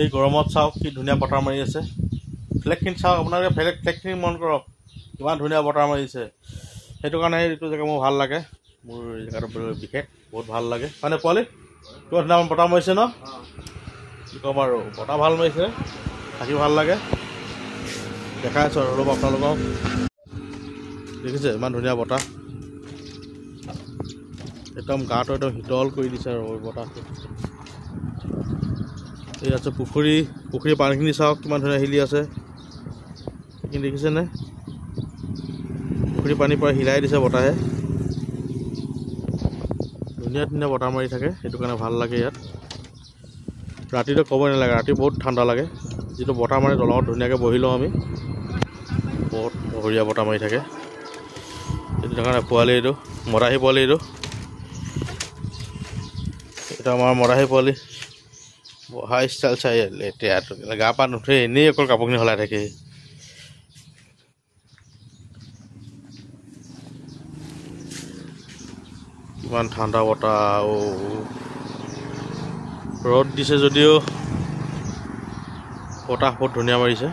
এই গৰমত চাওক কি ধুনীয়া বতাহ মাৰি আছে। ফ্লেগখিনি চাওক, আপোনালোকে ফ্লেগখিনি মন কৰক কিমান ধুনীয়া বতাহ মাৰিছে। সেইটো কাৰণে এইটো জেগা মোৰ ভাল লাগে, মোৰ জেগাটো বিশেষ বহুত ভাল লাগে। মানে পোৱালি কিমান ধুনীয়া বতাহ মাৰিছে ন, কি ক'ম আৰু, বতাহ ভাল মাৰিছে, থাকি ভাল লাগে। দেখাই আছোঁ আৰু অলপ আপোনালোকক, দেখিছে ইমান ধুনীয়া বতাহ, একদম গাটো একদম শীতল কৰি দিছে আৰু বতাহটো। এই আছে পুখুৰীৰ পানীখিনি চাওক কিমান ধুনীয়া হিলি আছে, সেইখিনি দেখিছেনে? পুখুৰীৰ পানীৰ পৰা হিলাই দিছে বতাহে, ধুনীয়া ধুনীয়া বতাহ মাৰি থাকে, সেইটো কাৰণে ভাল লাগে ইয়াত। ৰাতিটো ক'বই নালাগে, ৰাতি বহুত ঠাণ্ডা লাগে, যিটো বতাহ মাৰি দলঙত ধুনীয়াকৈ বহি লওঁ আমি, বহুত বঢ়িয়া বতাহ মাৰি থাকে। সেইটো কাৰণে পোৱালি, এইটো মৰাহি পোৱালি, এইটো আমাৰ মৰাহি পোৱালি। বহা ষ্টাইল চাই এতিয়া গা পা নুঠে, এনেই অকল কাপোৰখিনি সলাই থাকে। কিমান ঠাণ্ডা বতাহ, ৰ'দ দিছে যদিও বতাহ বহুত ধুনীয়া মাৰিছে।